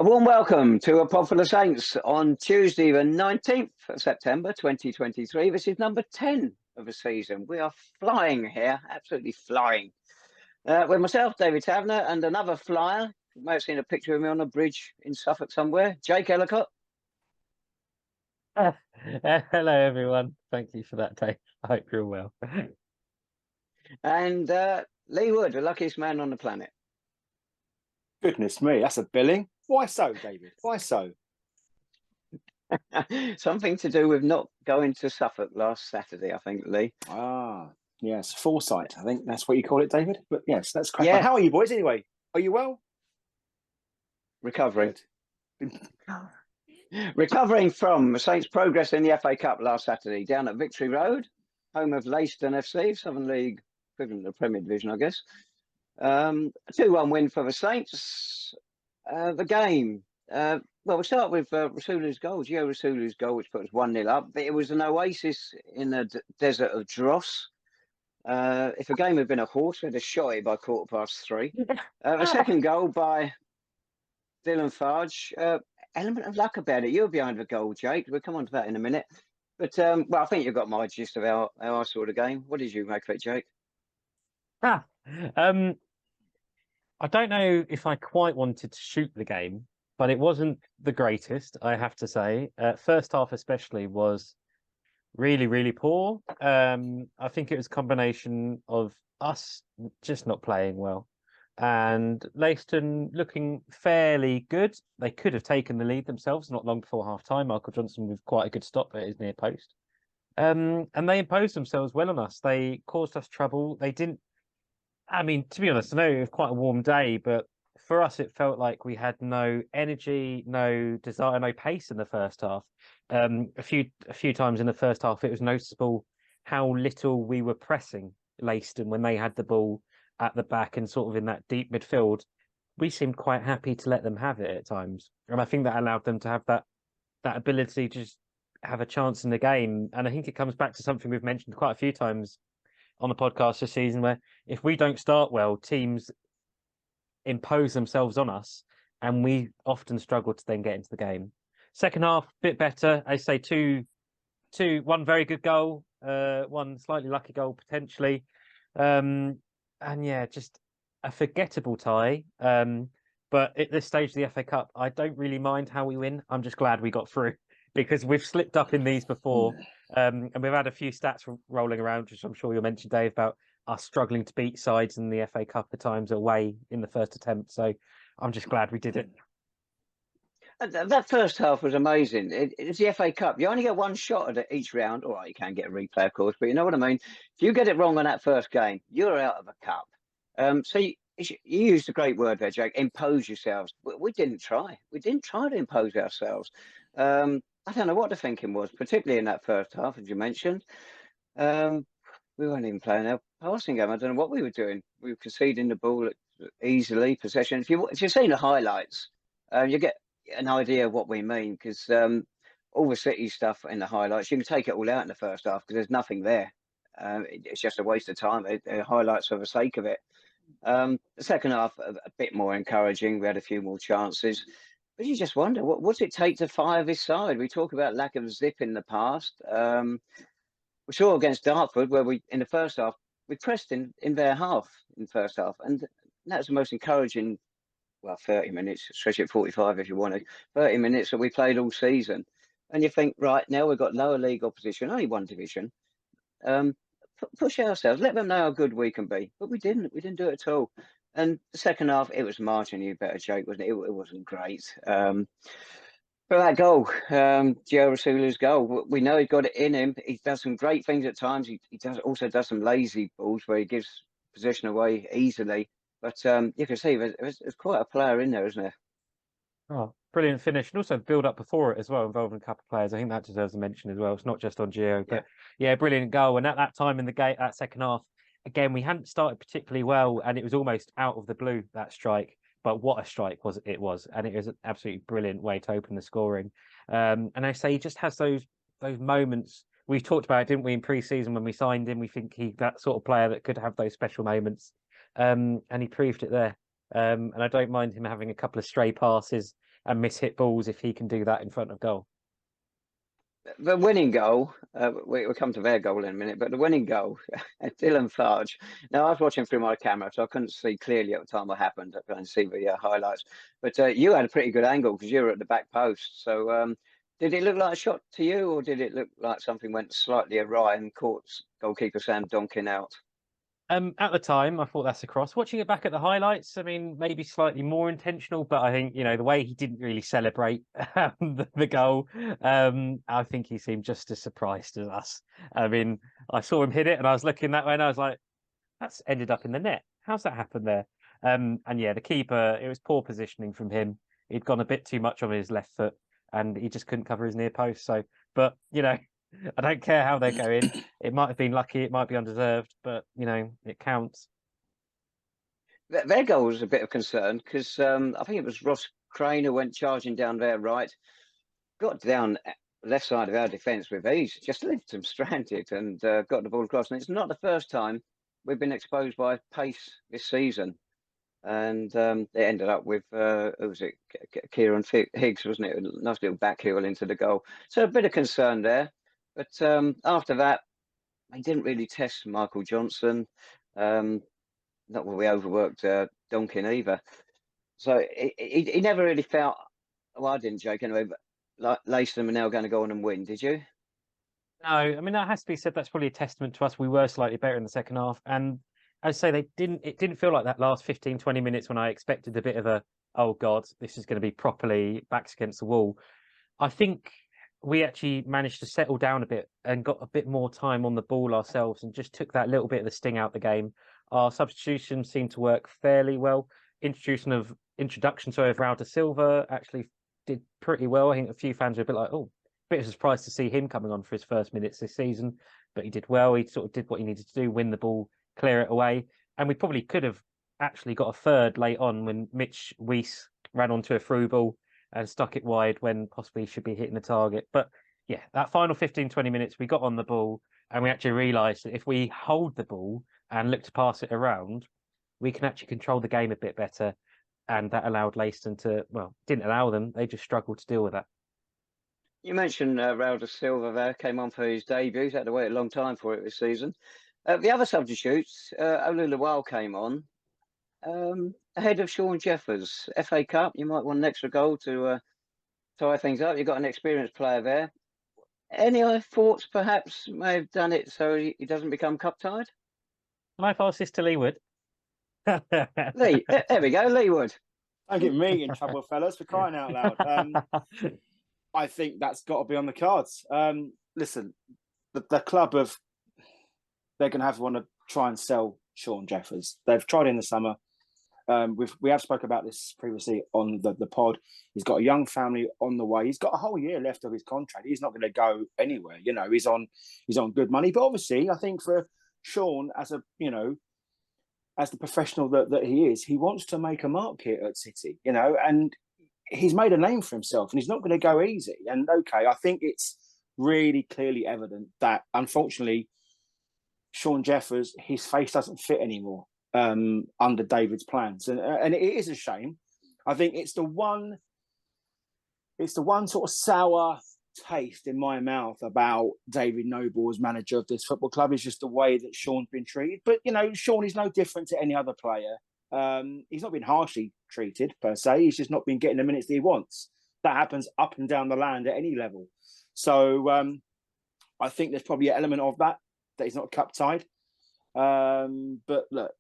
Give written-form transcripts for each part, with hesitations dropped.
A warm welcome to a pod full of Saints on Tuesday, the 19th of September 2023. This is number 10 of the season. We are flying here, absolutely flying. With myself, David Tavener, and another flyer. You may have seen a picture of me on a bridge in Suffolk somewhere. Jake Ellacott. Hello, everyone. Thank you for that, Dave. I hope you're well. And Lee Wood, the luckiest man on the planet. Goodness me, that's a billing. Why so, David? Why so? Something to do with not going to Suffolk last Saturday, I think, Lee. Ah, yes, foresight. I think that's what you call it, David. But yes, that's correct. Yeah. How are you boys anyway? Are you well? Recovering. Recovering from the Saints' progress in the FA Cup last Saturday down at Victory Road, home of Leiston FC, Southern League equivalent of the Premier Division, I guess. A 2-1 win for the Saints. The game, well, we'll start with Rasulo's goal, Gio Rasulo's goal, which put us 1-0 up. But it was an oasis in the desert of dross. If a game had been a horse, we'd have shot it by 3:15. The second goal by Dylan Fage. Element of luck about it. You're behind the goal, Jake. We'll come on to that in a minute. But, well, I think you've got my gist of how I saw the game. What did you make of it, Jake? I don't know if I quite wanted to shoot the game, but it wasn't the greatest, I have to say. First half especially was really, really poor. I think it was a combination of us just not playing well and Leiston looking fairly good. They could have taken the lead themselves not long before half-time. Michael Johnson with quite a good stop at his near post. And they imposed themselves well on us. They caused us trouble. They didn't. I mean, to be honest, I know it was quite a warm day, but for us, it felt like we had no energy, no desire, no pace in the first half. A few times in the first half, it was noticeable how little we were pressing Leiston when they had the ball at the back and sort of in that deep midfield. We seemed quite happy to let them have it at times, and I think that allowed them to have that ability to just have a chance in the game. And I think it comes back to something we've mentioned quite a few times on the podcast this season, where if we don't start well, teams impose themselves on us and we often struggle to then get into the game. Second half, bit better. I say one very good goal, one slightly lucky goal potentially. And yeah, just a forgettable tie. But at this stage of the FA Cup, I don't really mind how we win. I'm just glad we got through because we've slipped up in these before. And we've had a few stats rolling around, which I'm sure you'll mention, Dave, about us struggling to beat sides in the FA Cup at times away in the first attempt. So I'm just glad we did it. That first half was amazing. It's the FA Cup. You only get one shot at it each round. All right, you can get a replay, of course, but you know what I mean? If you get it wrong on that first game, you're out of the cup. So you used a great word there, Jake, impose yourselves. We didn't try. We didn't try to impose ourselves. I don't know what the thinking was, particularly in that first half, as you mentioned. We weren't even playing our passing game. I don't know what we were doing. We were conceding the ball easily, possession. If you've seen the highlights, you get an idea of what we mean, because all the City stuff in the highlights, you can take it all out in the first half because there's nothing there. It's just a waste of time. The highlights for the sake of it. The second half, a bit more encouraging. We had a few more chances. But you just wonder, what's it take to fire this side? We talk about lack of zip in the past. We saw against Dartford where in the first half, we pressed in their half in the first half. And that's the most encouraging, 30 minutes, especially at 45 if you want to, 30 minutes that we played all season. And you think, right, now we've got lower league opposition, only one division. Push ourselves, let them know how good we can be. But we didn't do it at all. And the second half, it was marginally better, Jake, wasn't it? It wasn't great. But that goal, Gio Rasulo's goal, we know he got it in him. He does some great things at times. He also does some lazy balls where he gives possession away easily. But you can see there's quite a player in there, isn't there? Oh, brilliant finish. And also build up before it as well, involving a couple of players. I think that deserves a mention as well. It's not just on Gio, but yeah, brilliant goal. And at that time in the game, that second half, again, we hadn't started particularly well, and it was almost out of the blue, that strike. But what a strike it was. And it was an absolutely brilliant way to open the scoring. And I say he just has those moments. We've talked about it, didn't we, in pre-season when we signed him? We think he's that sort of player that could have those special moments. And he proved it there. And I don't mind him having a couple of stray passes and miss hit balls if he can do that in front of goal. The winning goal, we'll come to their goal in a minute, but the winning goal, Dylan Fage. Now, I was watching through my camera, so I couldn't see clearly at the time what happened. I couldn't see the highlights. But you had a pretty good angle because you were at the back post. So did it look like a shot to you, or did it look like something went slightly awry and caught goalkeeper Sam Donkin out? At the time, I thought that's a cross. Watching it back at the highlights, I mean, maybe slightly more intentional, but I think, the way he didn't really celebrate the goal, I think he seemed just as surprised as us. I mean, I saw him hit it and I was looking that way and I was like, that's ended up in the net. How's that happened there? And yeah, the keeper, it was poor positioning from him. He'd gone a bit too much on his left foot and he just couldn't cover his near post. So, but, I don't care how they go in. It might have been lucky, it might be undeserved, but it counts. Their goal was a bit of concern because I think it was Ross Crane who went charging down their right, got down left side of our defence with ease, just left them stranded and got the ball across. And it's not the first time we've been exposed by pace this season. And it ended up with, who was it? Kieran Higgs, wasn't it? A nice little back heel into the goal. So a bit of concern there. But after that, they didn't really test Michael Johnson. Not when we overworked Donkin either. So he never really felt, well, I didn't, Jake, anyway, but like Leiston are now going to go on and win. Did you? No, I mean, that has to be said. That's probably a testament to us. We were slightly better in the second half. And as I say, it didn't feel like that last 15, 20 minutes when I expected a bit of a, oh God, this is going to be properly backs against the wall. I think we actually managed to settle down a bit and got a bit more time on the ball ourselves and just took that little bit of the sting out the game. Our substitution seemed to work fairly well. Introduction of Raul da Silva actually did pretty well. I think a few fans were a bit like, oh, a bit of a surprise to see him coming on for his first minutes this season, but he did well. He sort of did what he needed to do, win the ball, clear it away. And we probably could have actually got a third late on when Mitch Weiss ran onto a through ball and stuck it wide when possibly he should be hitting the target. But yeah, that final 15, 20 minutes, we got on the ball and we actually realised that if we hold the ball and look to pass it around, we can actually control the game a bit better. And that allowed Leiston to, well, didn't allow them. They just struggled to deal with that. You mentioned Raul da Silva there, came on for his debut. He's had to wait a long time for it this season. The other substitutes, Olu Lawal came on ahead of Sean Jeffers. FA Cup, you might want an extra goal to tie things up. You've got an experienced player there. Any thoughts perhaps may have done it so he doesn't become cup tied? Can I pass this to Lee Wood? Lee, there we go, Lee Wood. Don't get me in trouble, fellas, for crying out loud. I think that's got to be on the cards. Listen, the club they're going to want to try and sell Sean Jeffers. They've tried in the summer. We have spoke about this previously on the pod. He's got a young family on the way. He's got a whole year left of his contract. He's not going to go anywhere. He's on good money. But obviously, I think for Sean, as the professional that he is, he wants to make a mark here at City. And he's made a name for himself, and he's not going to go easy. And okay, I think it's really clearly evident that unfortunately, Sean Jeffers, his face doesn't fit anymore under David's plans, and it is a shame. I think it's the one sort of sour taste in my mouth about David Noble as manager of this football club is just the way that Sean's been treated. But Sean is no different to any other player. He's not been harshly treated per se. He's just not been getting the minutes that he wants. That happens up and down the land at any level. So I think there's probably an element of that he's not cup tied. But look,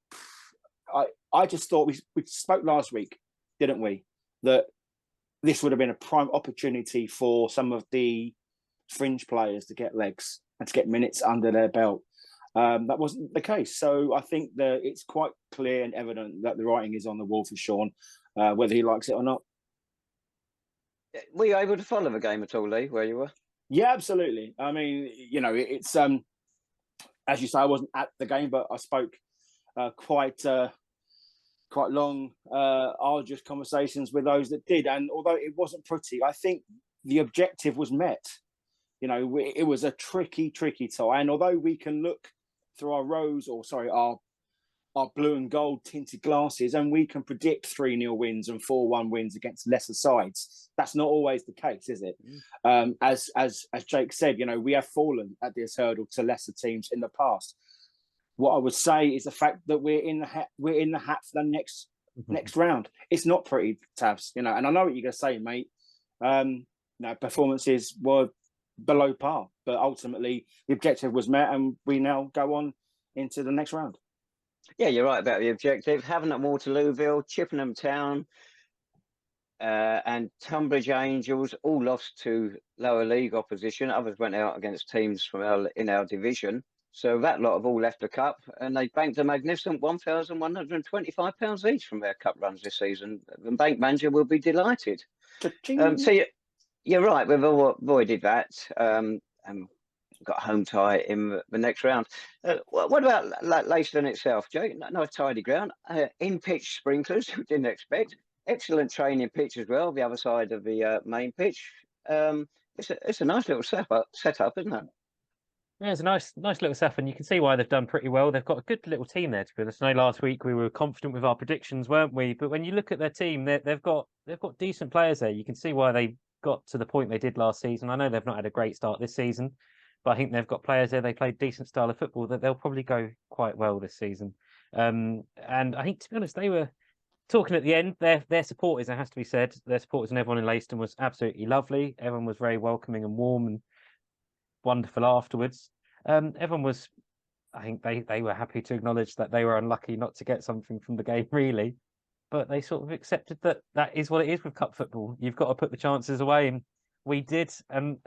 I just thought we spoke last week, didn't we? That this would have been a prime opportunity for some of the fringe players to get legs and to get minutes under their belt. That wasn't the case. So I think that it's quite clear and evident that the writing is on the wall for Sean, whether he likes it or not. Were you able to follow the game at all, Lee, where you were? Yeah, absolutely. I mean, it's as you say, I wasn't at the game, but I spoke quite long, arduous conversations with those that did. And although it wasn't pretty, I think the objective was met. It was a tricky tie. And although we can look through our our blue and gold tinted glasses and we can predict 3-0 wins and 4-1 wins against lesser sides. That's not always the case, is it? As Jake said, we have fallen at this hurdle to lesser teams in the past. What I would say is the fact that we're in the hat for the next round. It's not pretty, Tabs, and I know what you're going to say, mate. Performances were below par, but ultimately the objective was met and we now go on into the next round. Yeah, you're right about the objective. Havant at Waterlooville, Chippenham Town, and Tunbridge Angels all lost to lower league opposition. Others went out against teams from in our division. So that lot have all left the cup, and they banked a magnificent £1,125 each from their cup runs this season. The bank manager will be delighted. So you're right, we've avoided that, and got home tie in the next round. What about Leiston itself, Joe? Nice tidy ground, in-pitch sprinklers, we didn't expect. Excellent training pitch as well, the other side of the main pitch. It's a nice little setup, isn't it? Yeah, it's a nice little setup, and you can see why they've done pretty well. They've got a good little team there, to be honest. I know last week we were confident with our predictions, weren't we? But when you look at their team, they've got decent players there. You can see why they got to the point they did last season. I know they've not had a great start this season, but I think they've got players there. They played decent style of football that they'll probably go quite well this season. And I think, to be honest, they were talking at the end. Their supporters, it has to be said, their supporters and everyone in Leiston was absolutely lovely. Everyone was very welcoming and warm and wonderful afterwards. Everyone was, I think they were happy to acknowledge that they were unlucky not to get something from the game, really. But they sort of accepted that is what it is with cup football. You've got to put the chances away, and we did, and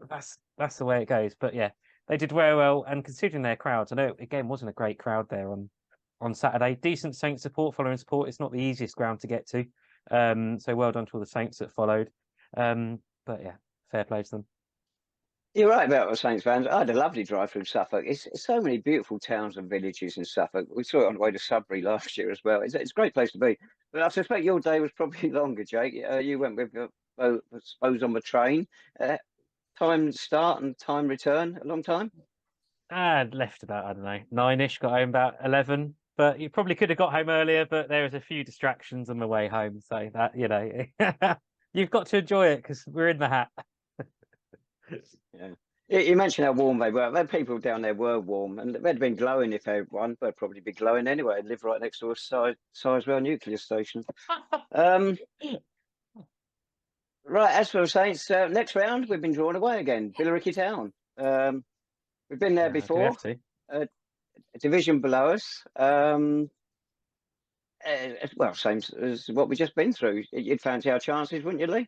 that's the way it goes. But yeah, they did very well, and considering their crowds, I know it, again, wasn't a great crowd there on Saturday. Decent Saints support, following support. It's not the easiest ground to get to, so well done to all the Saints that followed. But yeah, fair play to them. You're right about the Saints fans. I had a lovely drive through Suffolk. It's so many beautiful towns and villages in Suffolk. We saw it on the way to Sudbury last year as well. It's a great place to be. But I suspect your day was probably longer, Jake. You went with, I suppose, on the train. Time start and time return, a long time? I'd left about, I don't know, 9-ish, got home about 11. But you probably could have got home earlier, but there was a few distractions on the way home. So that, you've got to enjoy it because we're in the hat. Yeah. You mentioned how warm they were. The people down there were warm, and they'd been glowing if they'd won. They'd probably be glowing anyway. They live right next to a Sizewell nuclear station. Right, as for the Saints, next round, we've been drawn away again. Billericay Town. We've been there before. A division below us. Well, same as what we've just been through. You'd fancy our chances, wouldn't you, Lee?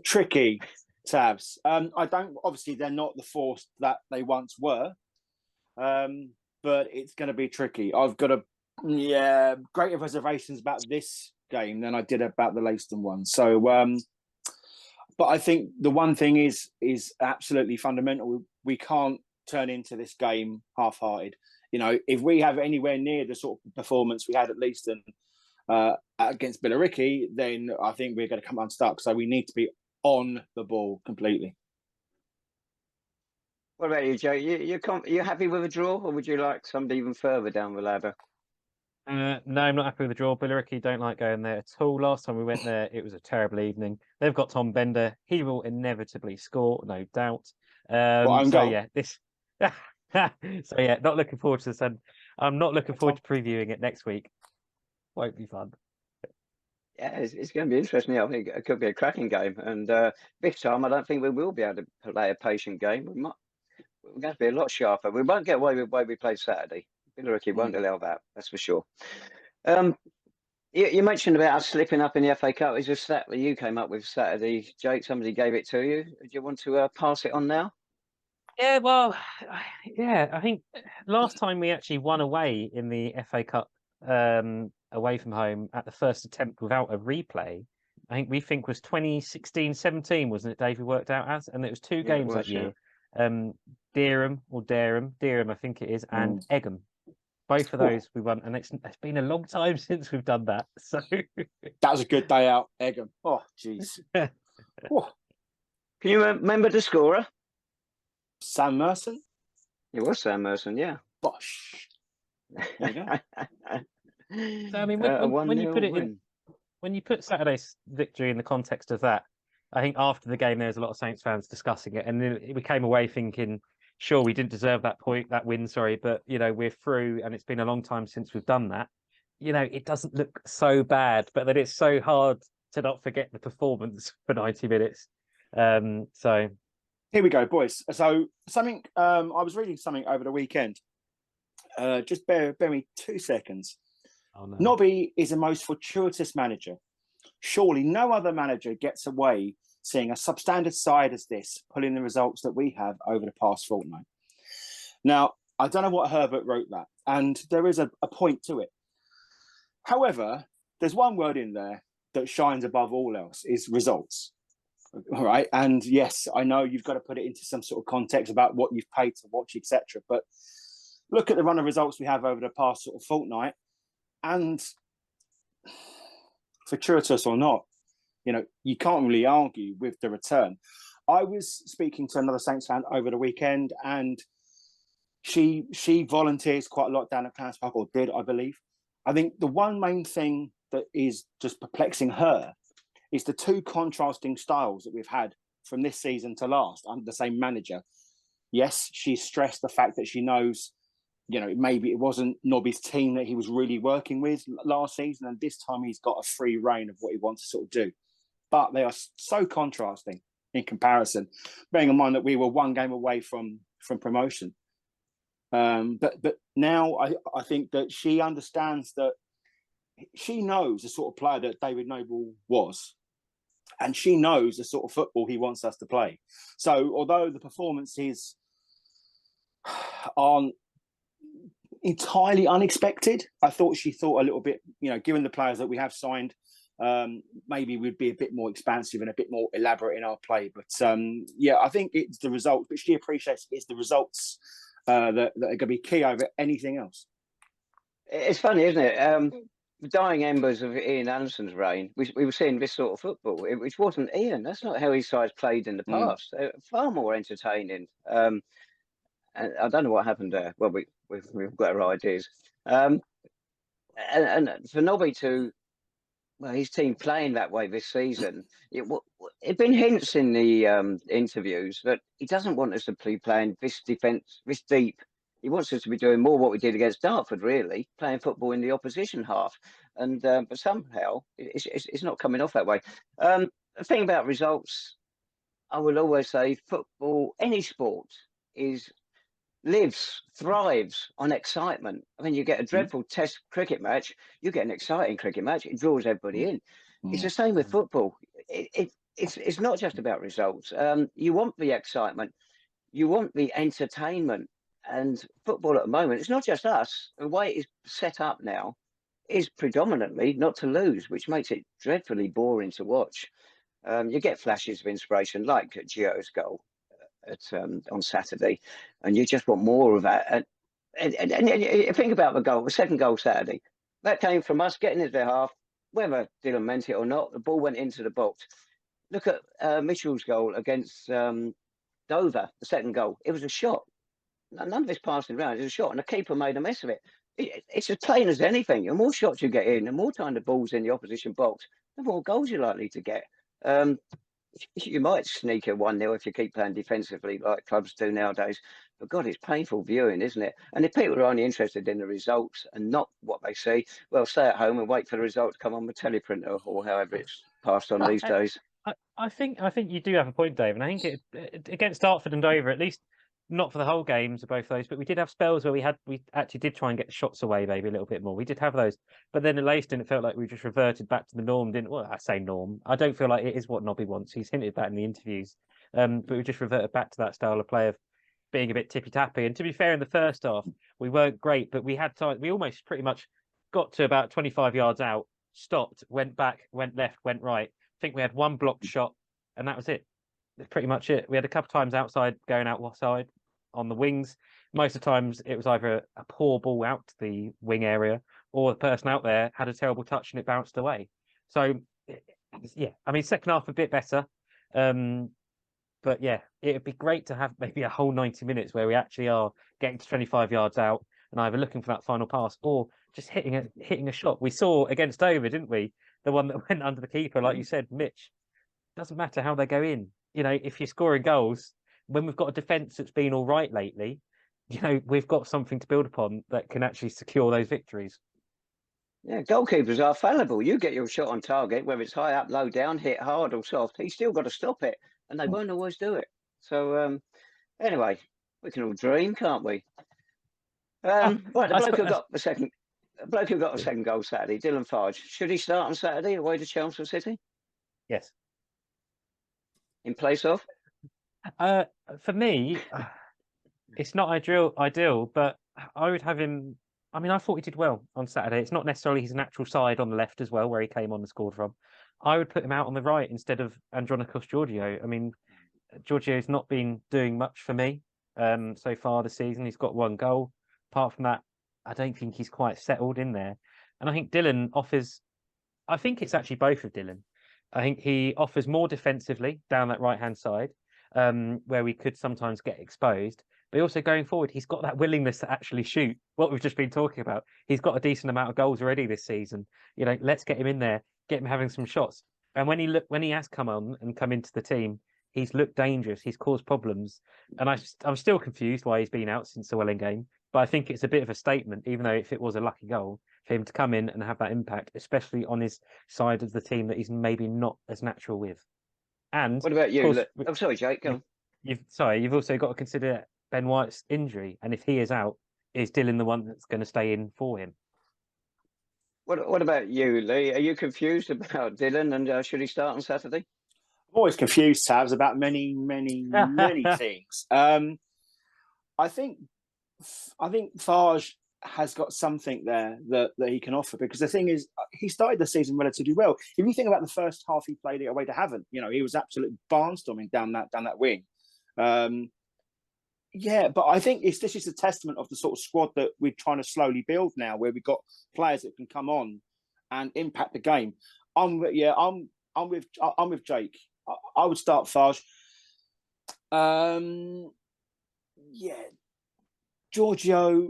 Tricky, Tabs. Obviously, they're not the force that they once were, but it's going to be tricky. I've got greater reservations about this game than I did about the Leiston one. So, but I think the one thing is absolutely fundamental. We can't turn into this game half-hearted. If we have anywhere near the sort of performance we had at Leiston against Billericay, then I think we're going to come unstuck. So we need to be on the ball completely. What about you, Joe? You happy with a draw, or would you like somebody even further down the ladder? No, I'm not happy with the draw. Billericay don't like going there at all. Last time we went there, it was a terrible evening. They've got Tom Bender. He will inevitably score, no doubt. Not looking forward to this. And I'm not looking forward to previewing it next week. Won't be fun. Yeah, it's going to be interesting. I think it could be a cracking game. And this time, I don't think we will be able to play a patient game. We're going to be a lot sharper. We won't get away with the way we played Saturday. Billericay won't allow that, that's for sure. You mentioned about us slipping up in the FA Cup. Is a stat that you came up with Saturday, Jake? Somebody gave it to you. Do you want to pass it on now? Yeah, well, I think last time we actually won away in the FA Cup away from home at the first attempt without a replay, I think was 2016-17, wasn't it, Dave? We worked out as, and it was two games that year. Dereham, I think it is, and Egham. Both of those we won, and it's been a long time since we've done that. So that was a good day out, Egham. Oh, jeez. Can you remember the scorer? Sam Merson. It was Sam Merson, yeah. Bosh. There you go. So, I mean, A when you 1-0 put it in, win. when you put Saturday's victory in the context of that, I think after the game there was a lot of Saints fans discussing it, and then we came away thinking, sure, we didn't deserve that win, sorry, but we're through, and it's been a long time since we've done that. It doesn't look so bad, but then it's so hard to not forget the performance for 90 minutes. So here we go, boys. So something I was reading something over the weekend. Just bear me 2 seconds. Oh, no. Nobby is the most fortuitous manager. Surely no other manager gets away seeing a substandard side as this, pulling the results that we have over the past fortnight. Now, I don't know what Herbert wrote that, and there is a point to it. However, there's one word in there that shines above all else, is results. All right. And yes, I know you've got to put it into some sort of context about what you've paid to watch, etc. But look at the run of results we have over the past sort of fortnight, and fortuitous or not, you can't really argue with the return. I was speaking to another Saints fan over the weekend, and she volunteers quite a lot down at Chelmsford Park, or did, I believe. I think the one main thing that is just perplexing her is the two contrasting styles that we've had from this season to last under the same manager. Yes, she stressed the fact that she knows, maybe it wasn't Nobby's team that he was really working with last season, and this time he's got a free reign of what he wants to sort of do. But they are so contrasting in comparison, bearing in mind that we were one game away from promotion. But now I think that she understands that she knows the sort of player that David Noble was, and she knows the sort of football he wants us to play. So although the performances aren't entirely unexpected, I thought she thought a little bit, given the players that we have signed, maybe we'd be a bit more expansive and a bit more elaborate in our play. But I think it's the results, but she appreciates it's the results that are going to be key over anything else. It's funny, isn't it? The dying embers of Ian Anderson's reign, we were seeing this sort of football, which wasn't Ian. That's not how his sides played in the past. Far more entertaining. And I don't know what happened there. Well, we've got our ideas. And for Nobby to, his team playing that way this season, it'd been hints in the interviews that he doesn't want us to be playing this defence, this deep. He wants us to be doing more what we did against Dartford, really, playing football in the opposition half. And but somehow it's not coming off that way. The thing about results, I will always say, football, any sport, lives, thrives on excitement. I mean, you get a dreadful Test cricket match, you get an exciting cricket match, it draws everybody in. It's the same with football. It's not just about results. You want the excitement, you want the entertainment. And football at the moment, it's not just us. The way it is set up now is predominantly not to lose, which makes it dreadfully boring to watch. You get flashes of inspiration, like Gio's goal on Saturday, and you just want more of that. And think about the second goal Saturday. That came from us getting into their half, whether Dylan meant it or not. The ball went into the box. Look at Mitchell's goal against Dover, the second goal. It was a shot. None of it's passing around. It's a shot, and the keeper made a mess of it. It's as plain as anything. The more shots you get in, the more time the ball's in the opposition box, the more goals you're likely to get. You might sneak a 1-0 if you keep playing defensively like clubs do nowadays. But God, it's painful viewing, isn't it? And if people are only interested in the results and not what they see, well, stay at home and wait for the result to come on the teleprinter or however it's passed on these days. I think you do have a point, Dave, and I think it against Dartford and Dover, at least not for the whole games of both those, but we did have spells where we actually did try and get the shots away maybe a little bit more. We did have those, but then at Leiston it felt like we just reverted back to the norm, didn't? Well, I say norm. I don't feel like it is what Nobby wants. He's hinted that in the interviews, but we just reverted back to that style of play of being a bit tippy tappy. And to be fair, in the first half we weren't great, but we had time. We almost pretty much got to about 25 yards out, stopped, went back, went left, went right. I think we had one blocked shot, and that was it. That's pretty much it. We had a couple of times outside, going out side on the wings. Most of the times it was either a poor ball out to the wing area, or the person out there had a terrible touch and it bounced away. So yeah, I mean, second half a bit better. But yeah, it'd be great to have maybe a whole 90 minutes where we actually are getting to 25 yards out and either looking for that final pass or just hitting a shot. We saw against Dover, didn't we? The one that went under the keeper, like you said, Mitch. Doesn't matter how they go in. You know, if you're scoring goals, when we've got a defence that's been all right lately, you know, we've got something to build upon that can actually secure those victories. Yeah, goalkeepers are fallible. You get your shot on target, whether it's high up, low down, hit hard or soft. He's still got to stop it, and they won't always do it. So anyway, we can all dream, can't we? Right, the bloke who got the second, goal Saturday, Dylan Fage. Should he start on Saturday away to Chelmsford City? Yes. In place of? For me, it's not ideal, but I would have him. I mean, I thought he did well on Saturday. It's not necessarily his natural side on the left as well, where he came on and scored from. I would put him out on the right instead of Andronikos Georgiou. I mean, Georgiou's not been doing much for me so far this season. He's got 1 goal. Apart from that, I don't think he's quite settled in there. And I think Dylan offers. I think it's actually both of Dylan. I think he offers more defensively down that right-hand side, where we could sometimes get exposed. But also going forward, he's got that willingness to actually shoot. What we've just been talking about. He's got a decent amount of goals already this season. You know, let's get him in there, get him having some shots. And when he has come on and come into the team, he's looked dangerous. He's caused problems. And I'm still confused why he's been out since the Welling game. But I think it's a bit of a statement, even though if it was a lucky goal, for him to come in and have that impact, especially on his side of the team that he's maybe not as natural with. And what about you? Course, I'm sorry, Jake. Go on. You've also got to consider Ben White's injury, and if he is out, is Dylan the one that's going to stay in for him? What about you, Lee? Are you confused about Dylan, and should he start on Saturday? I'm always confused, Tabs, about many things. I think Fage has got something there that he can offer, because the thing is, he started the season relatively well. If you think about the first half, he played it away to Havant. You know, he was absolutely barnstorming down that wing. Yeah, but I think this is a testament of the sort of squad that we're trying to slowly build now, where we've got players that can come on and impact the game. I'm with Jake. I would start Fage. Yeah, Georgiou,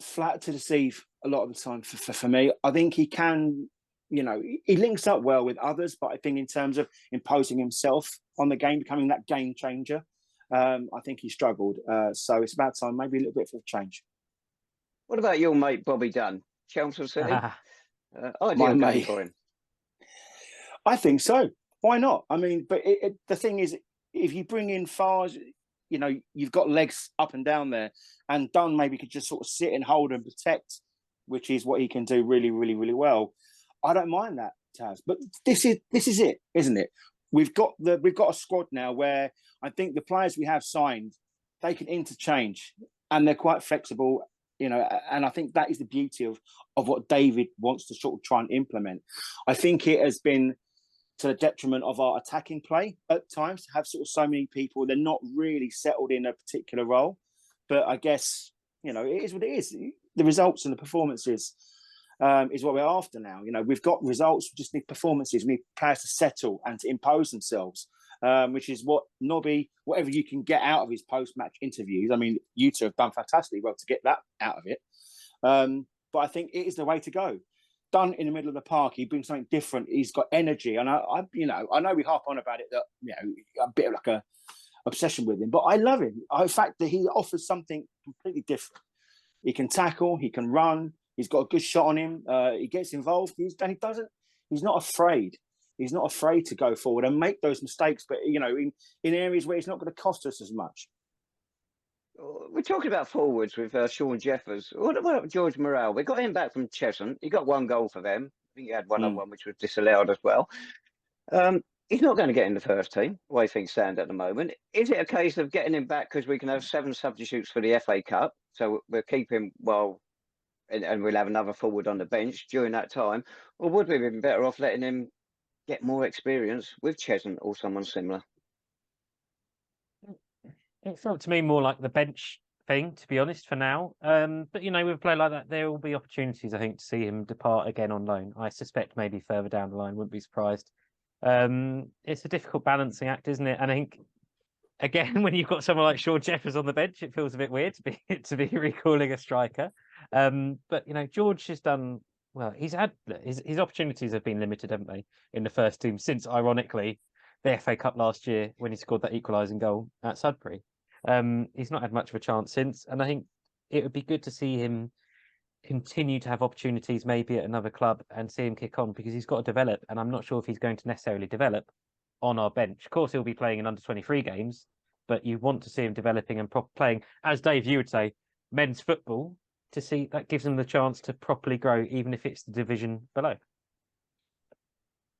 flat to deceive a lot of the time for me. I think he can, you know, he links up well with others, but I think in terms of imposing himself on the game, becoming that game changer, I think he struggled. So it's about time, maybe a little bit for a change. What about your mate, Bobby Dunn? Chelmsford City? My mate for him. I think so. Why not? I mean, but the thing is, if you bring in Fage, you know, you've got legs up and down there, and Dunn maybe could just sort of sit and hold and protect, which is what he can do really, really, really well. I don't mind that, Taz. But this is it, isn't it? We've got a squad now where I think the players we have signed, they can interchange and they're quite flexible, you know, and I think that is the beauty of what David wants to sort of try and implement. I think it has been to the detriment of our attacking play at times to have sort of so many people. They're not really settled in a particular role. But I guess, you know, it is what it is. The results and the performances is what we're after now. You know, we've got results, we just need performances. We need players to settle and to impose themselves, which is what Nobby, whatever you can get out of his post-match interviews. I mean, you two have done fantastically well to get that out of it. But I think it is the way to go. Done in the middle of the park, he brings something different. He's got energy, and I know we harp on about it that, you know, a bit of like a obsession with him, but I love him. The fact that he offers something completely different. He can tackle, he can run, he's got a good shot on him. He gets involved, he's not afraid. He's not afraid to go forward and make those mistakes, but you know, in areas where it's not going to cost us as much. We're talking about forwards with Sean Jeffers. What about George Morrell? We got him back from Cheshunt. He got 1 goal for them. I think he had one on one, which was disallowed as well. He's not going to get in the first team, the way things stand at the moment. Is it a case of getting him back because we can have 7 substitutes for the FA Cup? So we'll keep him and we'll have another forward on the bench during that time? Or would we have been better off letting him get more experience with Cheshunt or someone similar? It felt to me more like the bench thing, to be honest, for now. But, you know, with a player like that, there will be opportunities, I think, to see him depart again on loan. I suspect maybe further down the line, wouldn't be surprised. It's a difficult balancing act, isn't it? And I think again, when you've got someone like Sean Jeffers on the bench, it feels a bit weird to be recalling a striker. But George has done well. He's had his opportunities have been limited, haven't they, in the first team since, ironically, the FA Cup last year when he scored that equalising goal at Sudbury. He's not had much of a chance since, and I think it would be good to see him continue to have opportunities maybe at another club and see him kick on, because he's got to develop, and I'm not sure if he's going to necessarily develop on our bench. Of course, he'll be playing in under 23 games, but you want to see him developing and playing, as Dave, you would say, men's football, to see that gives him the chance to properly grow, even if it's the division below.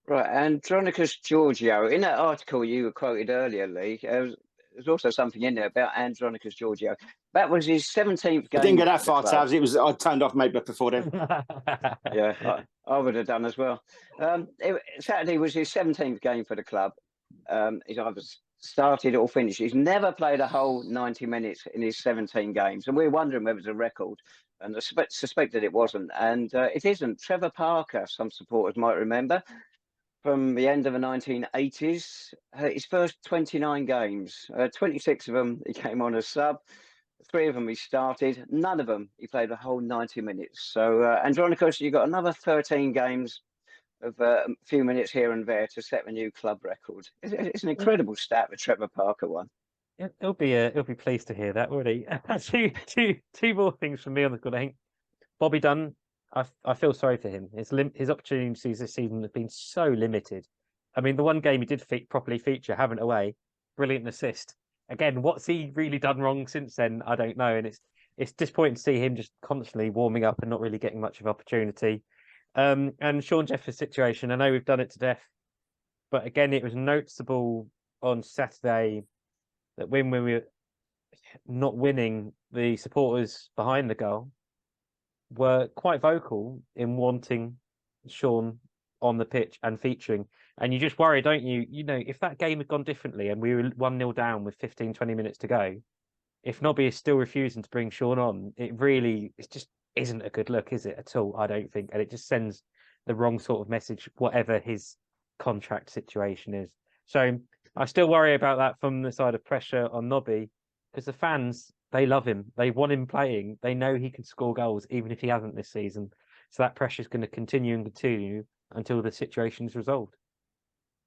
Right, Andronicus Georgiou, in that article you quoted earlier, Lee, there's also something in there about Andronicus Georgiou. That was his 17th game. I didn't get that far, Tabs. I turned off maybe before then. Yeah, I would have done as well. Saturday was his 17th game for the club. He's either started or finished. He's never played a whole 90 minutes in his 17 games. And we're wondering whether it's a record. And I suspected it wasn't. And it isn't. Trevor Parker, some supporters might remember, from the end of the 1980s, his first 29 games, 26 of them he came on as sub, 3 of them he started, none of them he played a whole 90 minutes. So Andronicus, you got another 13 games of a few minutes here and there to set a new club record. It's an incredible stat the Trevor Parker one. He'll be pleased to hear that, won't he? two more things from me on the squad. I think Bobby Dunn, I feel sorry for him. His opportunities this season have been so limited. I mean, the one game he did properly feature, Havant away, brilliant assist. Again, what's he really done wrong since then? I don't know. And it's disappointing to see him just constantly warming up and not really getting much of opportunity. And Sean Jeffers' situation, I know we've done it to death, but again, it was noticeable on Saturday that when we were not winning, the supporters behind the goal were quite vocal in wanting Sean on the pitch and featuring. And you just worry, don't you? If that game had gone differently and we were 1-0 down with 15, 20 minutes to go, if Nobby is still refusing to bring Sean on, it just isn't a good look, is it, at all? I don't think. And it just sends the wrong sort of message, whatever his contract situation is. So I still worry about that from the side of pressure on Nobby, because the fans, they love him. They want him playing. They know he can score goals, even if he hasn't this season. So that pressure is going to continue until the situation is resolved.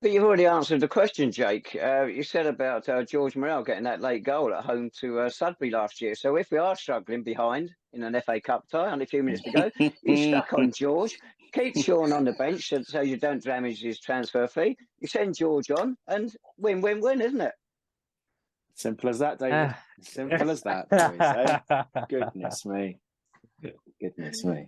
But you've already answered the question, Jake. You said about George Morrell getting that late goal at home to Sudbury last year. So if we are struggling behind in an FA Cup tie, only a few minutes to go, you stuck on George. Keep Sean on the bench so you don't damage his transfer fee. You send George on and win, isn't it? Simple as that, David. Simple as that, boys, eh? Goodness me. Goodness me.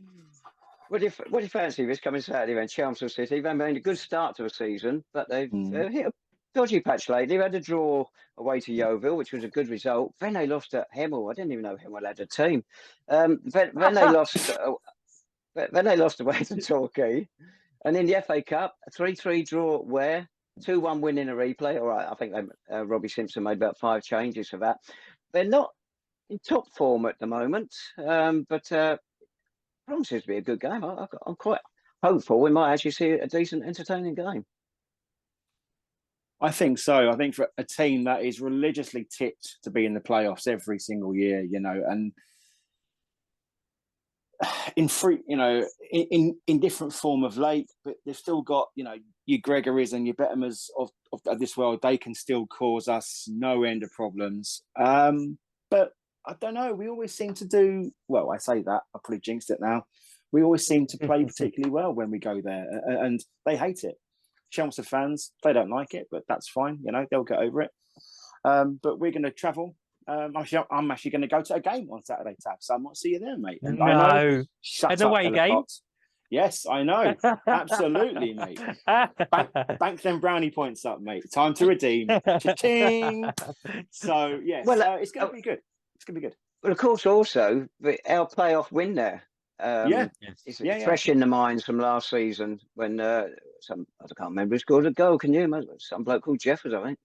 What do you fancy this coming Saturday then? Chelmsford City. They made a good start to the season, but they've hit a dodgy patch lately. They had a draw away to Yeovil, which was a good result. Then they lost at Hemel. I didn't even know Hemel had a team. Then they lost. Then they lost away to Torquay, and in the FA Cup, a 3-3 draw where 2-1 win in a replay. All right, I think Robbie Simpson made about 5 changes for that. They're not in top form at the moment, but. Promises to be a good game. I'm quite hopeful we might actually see a decent, entertaining game. I think so. I think for a team that is religiously tipped to be in the playoffs every single year, and in different form of late, but they've still got, your Gregories and your Bettamers of this world. They can still cause us no end of problems. But I don't know. We always seem to do well. I say that I probably jinxed it now. We always seem to play particularly well when we go there, and they hate it. Chelmsford fans, they don't like it, but that's fine. They'll get over it. But we're going to travel. I'm actually going to go to a game on Saturday, Tab. So I might see you there, mate. And no, I know. Shut an up, away game. Yes, I know. Absolutely, mate. Bank them brownie points up, mate. Time to redeem. Cha-ching. So yes, it's going to be good. It's going to be good. But of course, also our playoff win there. It's fresh in the minds from last season when I can't remember who scored a goal. Can you? Some bloke called Jeffers, I think.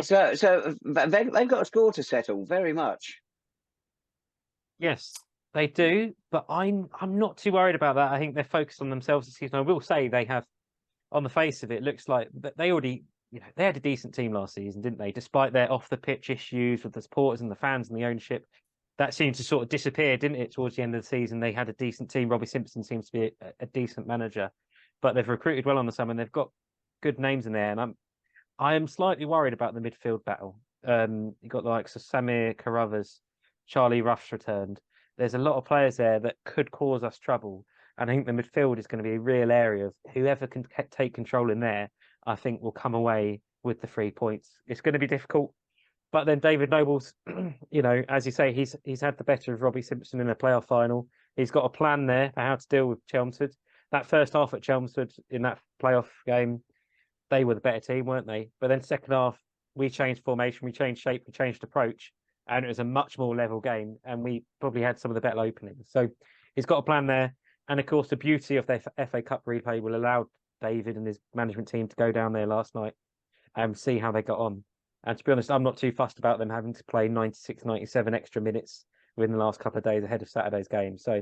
So they've got a score to settle very much. Yes, they do, but I'm not too worried about that. I think they're focused on themselves this season. I will say they have, on the face of it, looks like they already they had a decent team last season, didn't they? Despite their off the pitch issues with the supporters and the fans and the ownership, that seemed to sort of disappear, didn't it? Towards the end of the season, they had a decent team. Robbie Simpson seems to be a decent manager, but they've recruited well on the summer and they've got good names in there. And I am slightly worried about the midfield battle. You got the likes of Samir Carruthers, Charlie Ruff's returned. There's a lot of players there that could cause us trouble. And I think the midfield is going to be a real area of whoever can take control in there, I think will come away with the 3 points. It's going to be difficult. But then David Noble's, as you say, he's had the better of Robbie Simpson in a playoff final. He's got a plan there for how to deal with Chelmsford. That first half at Chelmsford in that playoff game, they were the better team, weren't they? But then second half, we changed formation, we changed shape, we changed approach, and it was a much more level game. And we probably had some of the better openings. So he's got a plan there. And of course, the beauty of their FA Cup replay will allow David and his management team to go down there last night and see how they got on. And to be honest, I'm not too fussed about them having to play 96, 97 extra minutes within the last couple of days ahead of Saturday's game. So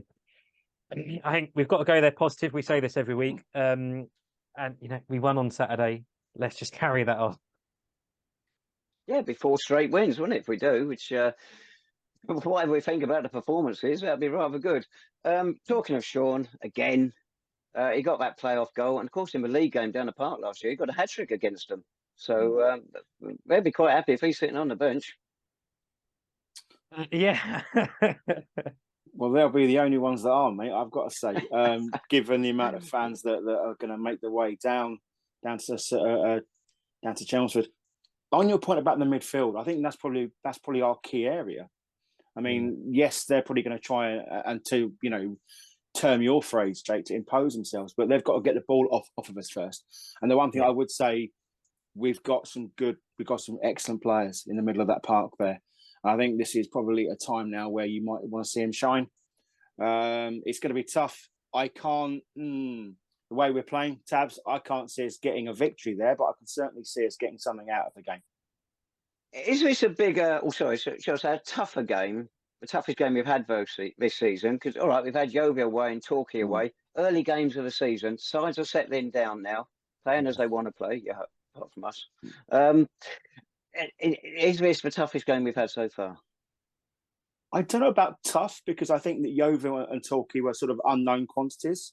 I think we've got to go there positive. We say this every week. And, we won on Saturday. Let's just carry that on. Yeah, it'd be 4 straight wins, wouldn't it, if we do, which, whatever we think about the performances, that'd be rather good. Talking of Sean, again, he got that playoff goal. And, of course, in the league game down the park last year, he got a hat-trick against them. So they'd be quite happy if he's sitting on the bench. Yeah. Well, they'll be the only ones that are, mate. I've got to say, given the amount of fans that are going to make their way down to Chelmsford. On your point about the midfield, I think that's probably our key area. I mean, yes, they're probably going to try and to term your phrase, Jake, to impose themselves, but they've got to get the ball off of us first. And the one thing I would say, we've got some excellent players in the middle of that park there. I think this is probably a time now where you might want to see him shine. It's going to be tough. I can't, the way we're playing, Tabs, I can't see us getting a victory there, but I can certainly see us getting something out of the game. Is this a bigger, shall I say, a tougher game, the toughest game we've had this season? Because, all right, we've had Yeovil away and Torquay away. Early games of the season, sides are settling down now, playing as they want to play, apart from us. Is this the toughest game we've had so far? I don't know about tough, because I think that Yeovil and Torquay were sort of unknown quantities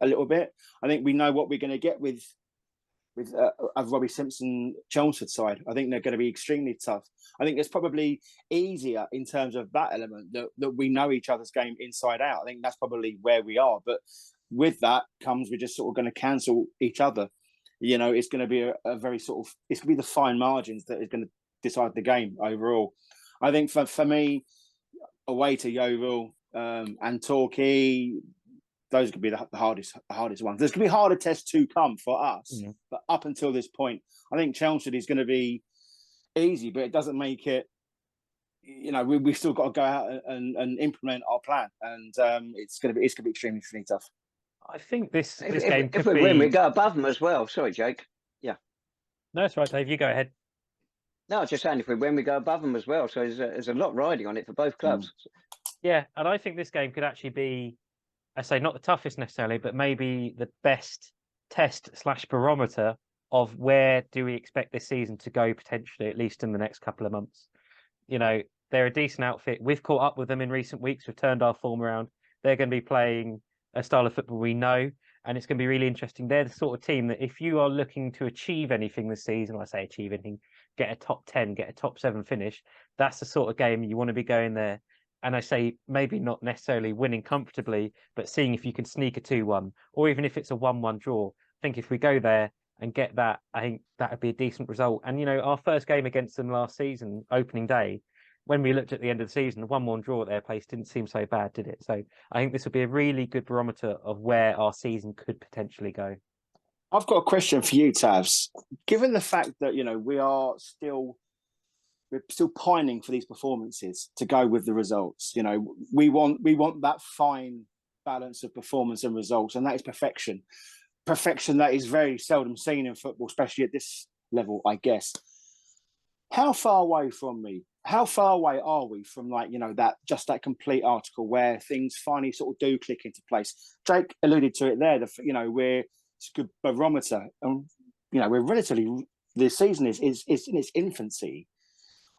a little bit. I think we know what we're going to get with Robbie Simpson Chelmsford side. I think they're going to be extremely tough. I think it's probably easier in terms of that element that we know each other's game inside out. I think that's probably where we are. But with that comes we're just sort of going to cancel each other. It's going to be a very sort of, it's going to be the fine margins that is going to decide the game overall. I think for me, away to Yeovil and Torquay, those could be the hardest ones. There's going to be harder tests to come for us, but up until this point, I think Chelmsford is going to be easy, but it doesn't make it. We've still got to go out and implement our plan, and it's going to be extremely tough. I think this game could if we be... win, we go above them as well. Sorry, Jake. Yeah. No, that's right, Dave. You go ahead. No, I was just saying if we win, we go above them as well. So there's a lot riding on it for both clubs. Yeah, and I think this game could actually be, I say, not the toughest necessarily, but maybe the best test / barometer of where do we expect this season to go potentially, at least in the next couple of months. They're a decent outfit. We've caught up with them in recent weeks. We've turned our form around. They're going to be playing a style of football we know, and it's going to be really interesting. They're the sort of team that if you are looking to achieve anything this season, I say achieve anything, get a top 10, get a top 7 finish, that's the sort of game you want to be going there. And I say maybe not necessarily winning comfortably, but seeing if you can sneak a 2-1, or even if it's a 1-1 draw. I think if we go there and get that, I think that would be a decent result. And, our first game against them last season, opening day, when we looked at the end of the season, the 1-1 draw at their place didn't seem so bad, did it? So I think this would be a really good barometer of where our season could potentially go. I've got a question for you, Tavs. Given the fact that, we're still pining for these performances to go with the results. We want that fine balance of performance and results, and that is perfection. Perfection that is very seldom seen in football, especially at this level, I guess. How far away are we from that complete article where things finally sort of do click into place? Jake alluded to it there. It's a good barometer. And we're relatively. The season is in its infancy.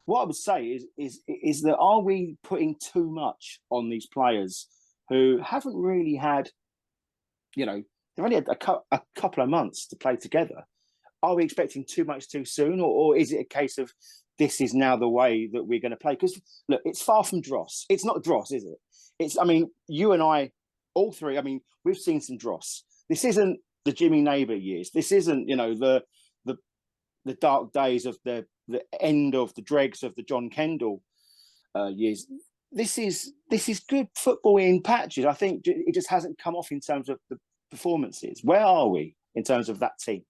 What I would say is that are we putting too much on these players who haven't really had, they've only had a couple of months to play together. Are we expecting too much too soon, or is it a case of this is now the way that we're going to play? Because look, it's far from dross. It's not dross, is it? You and I, all three. We've seen some dross. This isn't the Jimmy Neighbour years. This isn't the dark days of the end of the dregs of the John Kendall years. This is good football in patches. I think it just hasn't come off in terms of the performances. Where are we in terms of that team?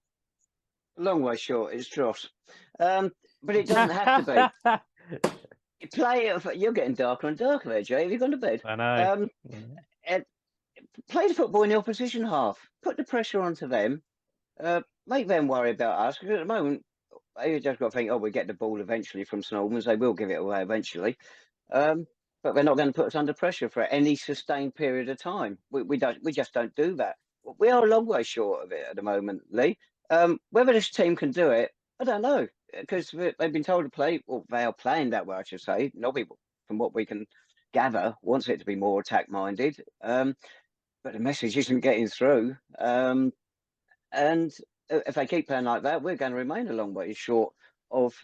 A long way short. It's dross, but it doesn't have to be. You're getting darker and darker there, Jay. Have you gone to bed? I know. Play the football in the opposition half. Put the pressure onto them. Make them worry about us. Because at the moment, you just got to think, we get the ball eventually from St Albans. They will give it away eventually. But they're not going to put us under pressure for any sustained period of time. We just don't do that. We are a long way short of it at the moment, Lee. Whether this team can do it, I don't know, because they've been told to play, or they are playing that way, I should say. Nobby, from what we can gather, wants it to be more attack-minded, but the message isn't getting through. And if they keep playing like that, we're going to remain a long way short of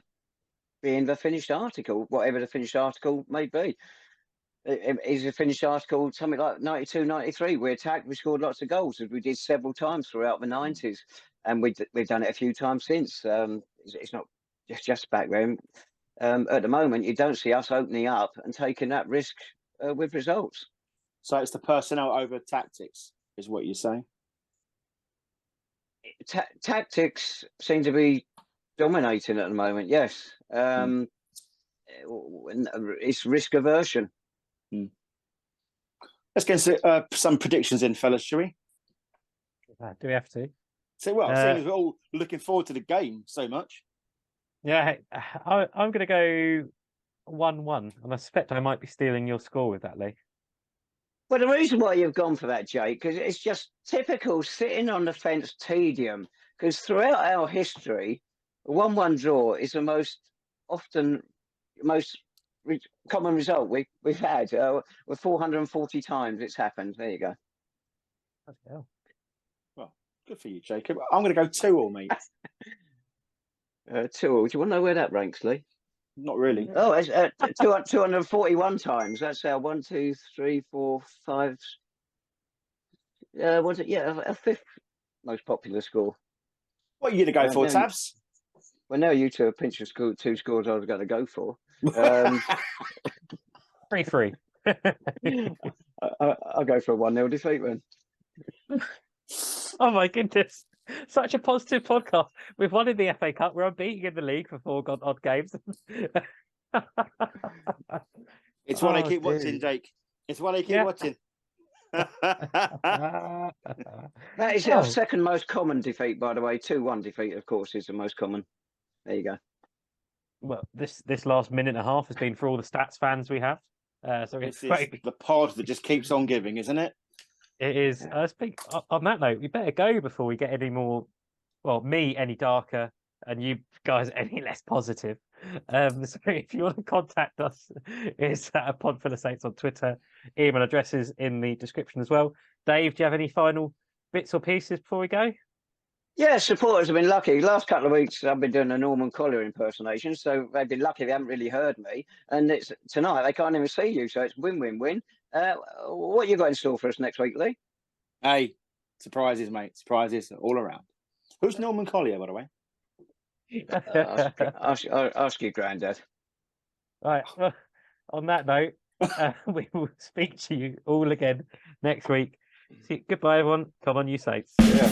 being the finished article, whatever the finished article may be. Is a finished article something like 92, 93? We attacked, we scored lots of goals, as we did several times throughout the 90s. And we've done it a few times since. It's not just back then. At the moment, you don't see us opening up and taking that risk with results. So it's the personnel over tactics, is what you're saying? Tactics seem to be dominating at the moment, yes. It's risk aversion. Let's get some predictions in, fellas, shall we? Do we have to? Seeing as we're all looking forward to the game so much. Yeah, I'm going to go 1-1, and I suspect I might be stealing your score with that, Lee. Well, the reason why you've gone for that, Jake, because it's just typical sitting on the fence tedium. Because throughout our history, a 1-1 draw is the most common result we've had. With 440 times it's happened. There you go. Okay. Well, good for you, Jacob. I'm going to go 2-2, mate. 2-2. Do you want to know where that ranks, Lee? Not really. Oh, it's 241 times. That's our 1, 2, 3, 4, 5. Was it? Yeah, a fifth most popular score. What are you going to go for, Tabs? Well, now you two have pinched two scores I was going to go for. 3-3. I'll go for a 1-0 defeat then. Oh my goodness. Such a positive podcast. We've won in the FA Cup. We're unbeaten in the league for 4 odd games. It's what I keep watching, Jake. It's what I keep watching. That is our second most common defeat, by the way. 2-1 defeat, of course, is the most common. There you go. Well, this last minute and a half has been for all the stats fans we have. So it's great. The pod that just keeps on giving, isn't it? It is. On that note, we better go before we get any more, me any darker and you guys any less positive. So if you want to contact us, it's at Podful Estates on Twitter. Email addresses in the description as well. Dave, do you have any final bits or pieces before we go? Yeah, supporters have been lucky. Last couple of weeks, I've been doing a Norman Collier impersonation, so they've been lucky they haven't really heard me. And it's tonight, they can't even see you, so it's win-win-win. What you got in store for us next week, Lee? Hey, surprises, mate. Surprises all around. Who's Norman Collier, by the way? Ask your granddad. Right. Well, on that note, we will speak to you all again next week. Goodbye, everyone. Come on, you Saints. Yeah.